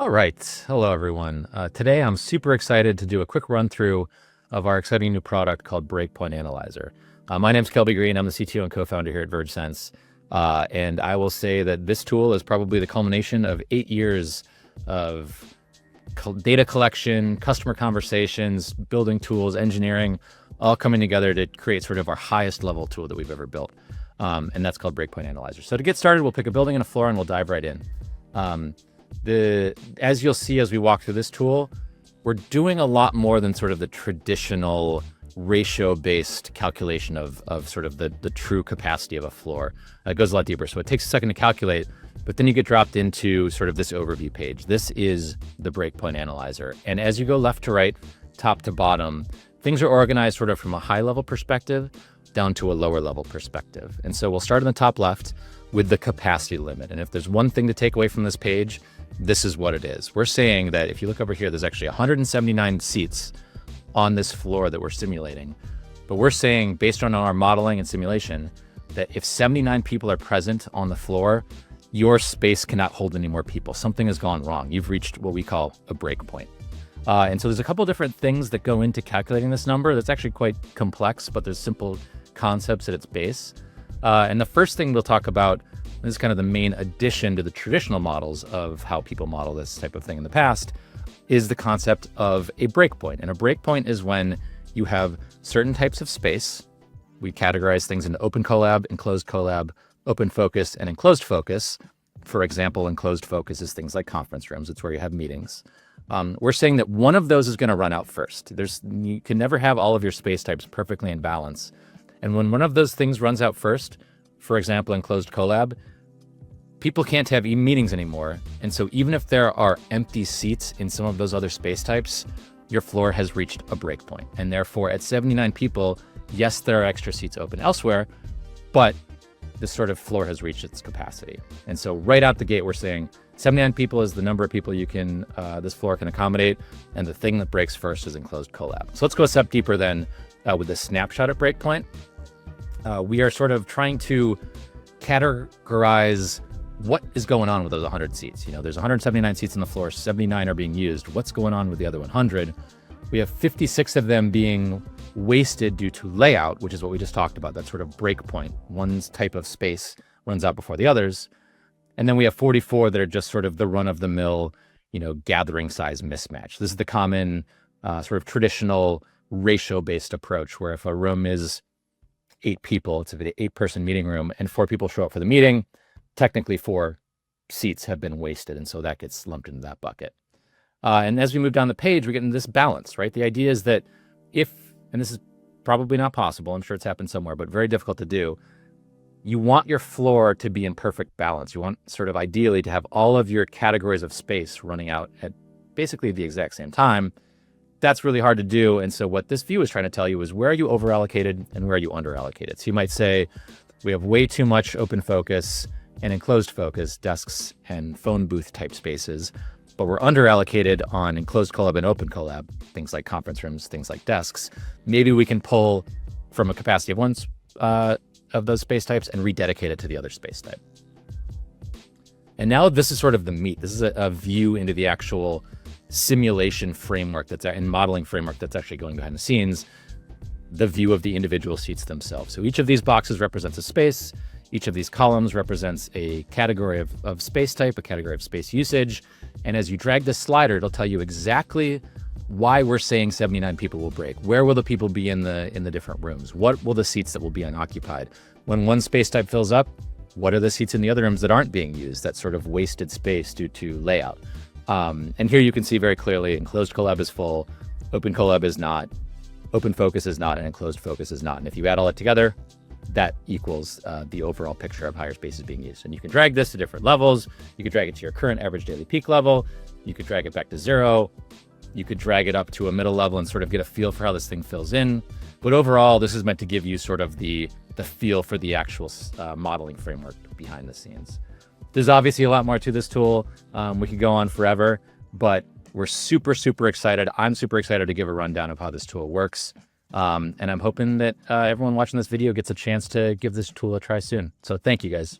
All right. Hello, everyone. Today, I'm super excited to do a quick run through of our exciting new product called Breakpoint Analyzer. My name is Kelby Green. I'm the CTO and co-founder here at VergeSense. And I will say that this tool is probably the culmination of 8 years of data collection, customer conversations, building tools, engineering, all coming together to create sort of our highest level tool that we've ever built. And that's called Breakpoint Analyzer. So to get started, we'll pick a building and a floor and we'll dive right in. As you'll see as we walk through this tool, we're doing a lot more than sort of the traditional ratio-based calculation of sort of the true capacity of a floor. It goes a lot deeper. So it takes a second to calculate, but then you get dropped into sort of this overview page. This is the Breakpoint Analyzer. And as you go left to right, top to bottom, things are organized sort of from a high-level perspective down to a lower-level perspective. And so we'll start in the top left with the capacity limit. And if there's one thing to take away from this page, this is what it is. We're saying that if you look over here, there's actually 179 seats on this floor that we're simulating. But we're saying, based on our modeling and simulation, that if 79 people are present on the floor, your space cannot hold any more people. Something has gone wrong. You've reached what we call a break point. And so there's a couple different things that go into calculating this number that's actually quite complex, but there's simple concepts at its base. And the first thing we'll talk about, this is kind of the main addition to the traditional models of how people model this type of thing in the past, is the concept of a breakpoint. And a breakpoint is when you have certain types of space. We categorize things into open collab, enclosed collab, open focus, and enclosed focus. For example, enclosed focus is things like conference rooms. It's where you have meetings. We're saying that one of those is going to run out first. You can never have all of your space types perfectly in balance. And when one of those things runs out first, for example, enclosed collab, people can't have meetings anymore. And so even if there are empty seats in some of those other space types, your floor has reached a breakpoint. And therefore, at 79 people, yes, there are extra seats open elsewhere, but this sort of floor has reached its capacity. And so right out the gate, we're saying 79 people is the number of people this floor can accommodate. And the thing that breaks first is enclosed collab. So let's go a step deeper then with the snapshot at breakpoint. We are sort of trying to categorize what is going on with those 100 seats. You know, there's 179 seats on the floor, 79 are being used. What's going on with the other 100? We have 56 of them being wasted due to layout, which is what we just talked about, that sort of break point. One type of space runs out before the others. And then we have 44 that are just sort of the run-of-the-mill, gathering size mismatch. This is the common sort of traditional ratio-based approach, where if a room is 8 people, it's an 8-person meeting room, and 4 people show up for the meeting, technically 4 seats have been wasted, and so that gets lumped into that bucket. And as we move down the page, we get into this balance, right? The idea is that and this is probably not possible, I'm sure it's happened somewhere, but very difficult to do, you want your floor to be in perfect balance. You want sort of ideally to have all of your categories of space running out at basically the exact same time. That's really hard to do. And so what this view is trying to tell you is, where are you over allocated and where are you under allocated? So you might say, we have way too much open focus and enclosed focus, desks and phone booth type spaces, but we're under allocated on enclosed collab and open collab, things like conference rooms, things like desks. Maybe we can pull from a capacity of one of those space types and rededicate it to the other space type. And now this is sort of the meat. This is a view into the actual simulation framework and modeling framework that's actually going behind the scenes, the view of the individual seats themselves. So each of these boxes represents a space. Each of these columns represents a category of space type, a category of space usage. And as you drag this slider, it'll tell you exactly why we're saying 79 people will break. Where will the people be in the different rooms? What will the seats that will be unoccupied? When one space type fills up, what are the seats in the other rooms that aren't being used? That sort of wasted space due to layout. And here you can see very clearly, enclosed collab is full, open collab is not, open focus is not, and enclosed focus is not. And if you add all that together, that equals the overall picture of how your space is being used. And you can drag this to different levels. You could drag it to your current average daily peak level. You could drag it back to 0. You could drag it up to a middle level and sort of get a feel for how this thing fills in. But overall, this is meant to give you sort of the feel for the actual modeling framework behind the scenes. There's obviously a lot more to this tool. We could go on forever, but we're super, super excited. I'm super excited to give a rundown of how this tool works. And I'm hoping that everyone watching this video gets a chance to give this tool a try soon. So thank you guys.